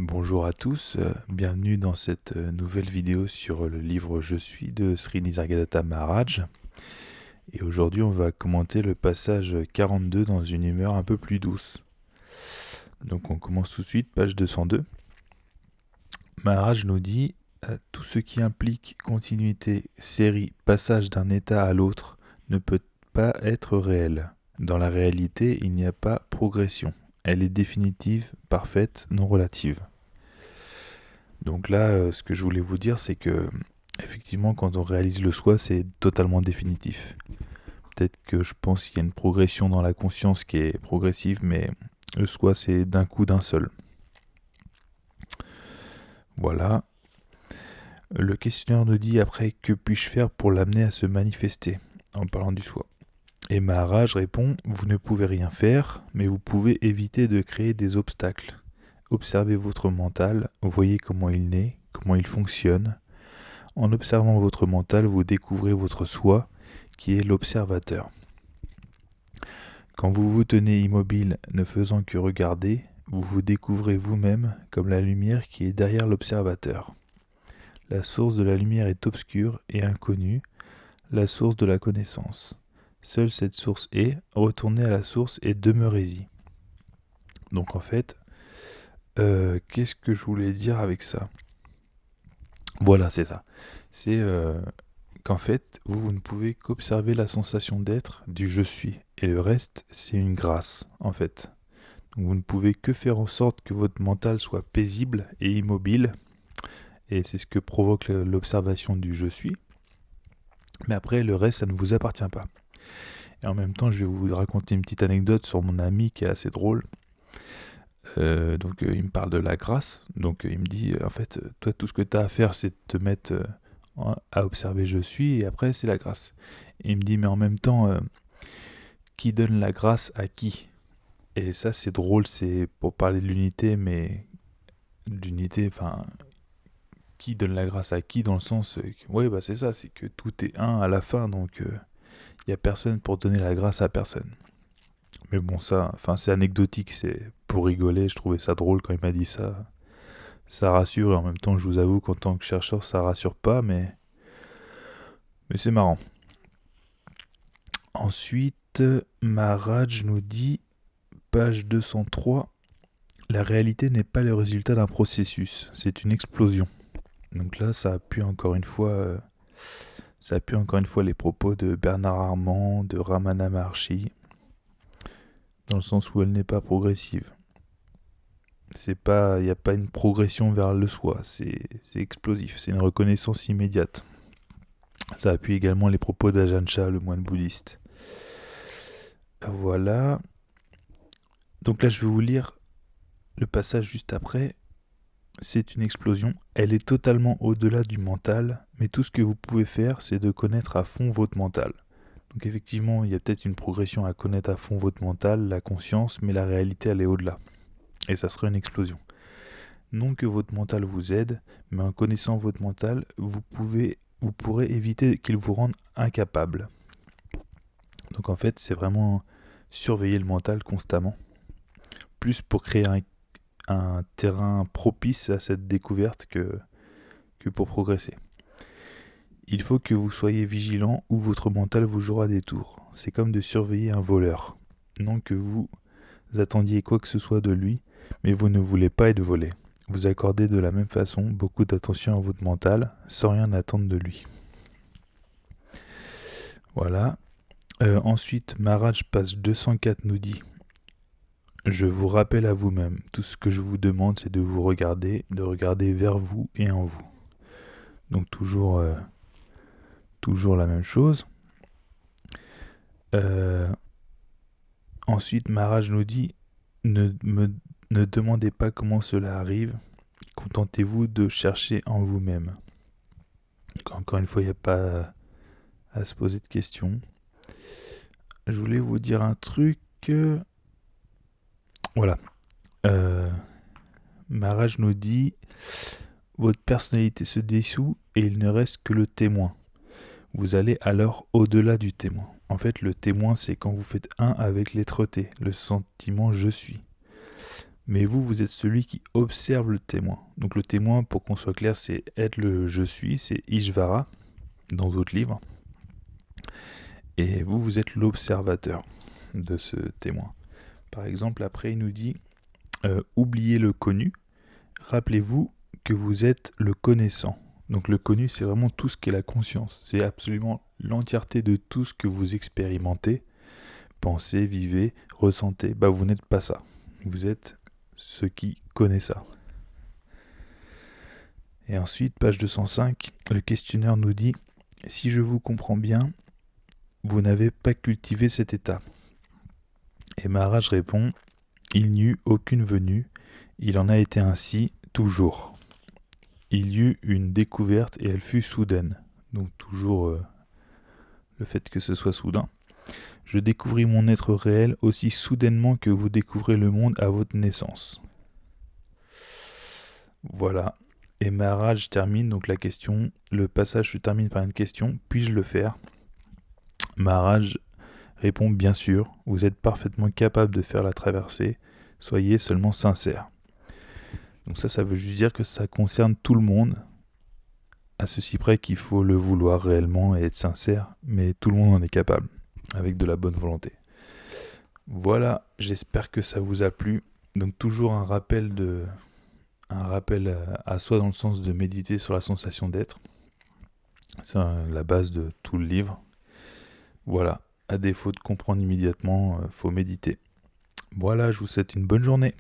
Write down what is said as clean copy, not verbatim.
Bonjour à tous, bienvenue dans cette nouvelle vidéo sur le livre Je suis de Sri Nisargadatta Maharaj. Et aujourd'hui on va commenter le passage 42 dans une humeur un peu plus douce. Donc on commence tout de suite, page 202. Maharaj nous dit tout ce qui implique continuité, série, passage d'un état à l'autre ne peut pas être réel. Dans la réalité, il n'y a pas progression. Elle est définitive, parfaite, non relative. Donc là, ce que je voulais vous dire, c'est que effectivement, quand on réalise le soi, c'est totalement définitif. Peut-être que je pense qu'il y a une progression dans la conscience qui est progressive, mais le soi, c'est d'un coup, d'un seul. Voilà. Le questionnaire nous dit après, que puis-je faire pour l'amener à se manifester, en parlant du soi. Et Maharaj répond, vous ne pouvez rien faire, mais vous pouvez éviter de créer des obstacles. Observez votre mental, voyez comment il naît, comment il fonctionne. En observant votre mental, vous découvrez votre soi, qui est l'observateur. Quand vous vous tenez immobile, ne faisant que regarder, vous vous découvrez vous-même comme la lumière qui est derrière l'observateur. La source de la lumière est obscure et inconnue, la source de la connaissance. Seule cette source est, retournez à la source et demeurez-y. Donc en fait, qu'est-ce que je voulais dire avec ça? Voilà, c'est ça. C'est qu'en fait, vous ne pouvez qu'observer la sensation d'être du je suis. Et le reste, c'est une grâce, en fait. Donc vous ne pouvez que faire en sorte que votre mental soit paisible et immobile. Et c'est ce que provoque l'observation du je suis. Mais après, le reste, ça ne vous appartient pas. Et en même temps, je vais vous raconter une petite anecdote sur mon ami qui est assez drôle. Il me parle de la grâce. Il me dit, en fait, toi, tout ce que tu as à faire, c'est de te mettre à observer je suis, et après, c'est la grâce. Et il me dit, mais en même temps, qui donne la grâce à qui? Et ça, c'est drôle, c'est pour parler de l'unité, mais l'unité, enfin, qui donne la grâce à qui, dans le sens, ouais, bah c'est ça, c'est que tout est un à la fin, donc il n'y a personne pour donner la grâce à personne. Mais bon, ça, enfin, c'est anecdotique, c'est pour rigoler, je trouvais ça drôle quand il m'a dit ça. Ça rassure, et en même temps, je vous avoue qu'en tant que chercheur, ça rassure pas, mais c'est marrant. Ensuite, Maharaj nous dit, page 203, la réalité n'est pas le résultat d'un processus, c'est une explosion. Donc là, ça appuie encore une fois les propos de Bernard Armand, de Ramana Maharshi, dans le sens où elle n'est pas progressive. Il n'y a pas une progression vers le soi, c'est explosif, c'est une reconnaissance immédiate. Ça appuie également les propos d'Ajahn Chah, le moine bouddhiste. Voilà. Donc là, je vais vous lire le passage juste après. C'est une explosion. Elle est totalement au-delà du mental, mais tout ce que vous pouvez faire, c'est de connaître à fond votre mental. Donc effectivement, il y a peut-être une progression à connaître à fond votre mental, la conscience, mais la réalité, elle est au-delà. Et ça sera une explosion. Non que votre mental vous aide, mais en connaissant votre mental, vous pourrez éviter qu'il vous rende incapable. Donc en fait, c'est vraiment surveiller le mental constamment, plus pour créer un terrain propice à cette découverte que pour progresser. Il faut que vous soyez vigilant ou votre mental vous jouera des tours. C'est comme de surveiller un voleur. Non que vous attendiez quoi que ce soit de lui, mais vous ne voulez pas être volé. Vous accordez de la même façon beaucoup d'attention à votre mental, sans rien attendre de lui. Voilà. Ensuite, Maharaj passe 204 nous dit, je vous rappelle à vous-même, tout ce que je vous demande, c'est de vous regarder, de regarder vers vous et en vous. Donc toujours la même chose. Ensuite, Maharaj nous dit, ne demandez pas comment cela arrive, contentez-vous de chercher en vous-même. Encore une fois, il n'y a pas à se poser de questions. Je voulais vous dire un truc. Voilà. Maharaj nous dit, votre personnalité se dissout et il ne reste que le témoin. Vous allez alors au-delà du témoin. En fait, le témoin, c'est quand vous faites un avec l'être-té, le sentiment je suis. Mais vous, vous êtes celui qui observe le témoin. Donc le témoin, pour qu'on soit clair, c'est être le je suis, c'est Ishvara, dans d'autres livres. Et vous, vous êtes l'observateur de ce témoin. Par exemple, après, il nous dit oubliez le connu, rappelez-vous que vous êtes le connaissant. Donc le connu, c'est vraiment tout ce qu'est la conscience. C'est absolument l'entièreté de tout ce que vous expérimentez, pensez, vivez, ressentez. Bah, vous n'êtes pas ça. Vous êtes ce qui connaît ça. Et ensuite, page 205, le questionnaire nous dit « Si je vous comprends bien, vous n'avez pas cultivé cet état. » Et Maharaj répond « Il n'y eut aucune venue, il en a été ainsi toujours. Il y eut une découverte et elle fut soudaine. » Donc toujours le fait que ce soit soudain. « Je découvris mon être réel aussi soudainement que vous découvrez le monde à votre naissance. » Voilà. Et Maharaj termine donc la question. Le passage se termine par une question. Puis-je le faire ? Maharaj répond bien sûr. Vous êtes parfaitement capable de faire la traversée. Soyez seulement sincère. Donc ça veut juste dire que ça concerne tout le monde. À ceci près qu'il faut le vouloir réellement et être sincère. Mais tout le monde en est capable. Avec de la bonne volonté. Voilà. J'espère que ça vous a plu. Donc toujours un rappel à soi dans le sens de méditer sur la sensation d'être. C'est la base de tout le livre. Voilà, à défaut de comprendre immédiatement, faut méditer. Voilà, je vous souhaite une bonne journée.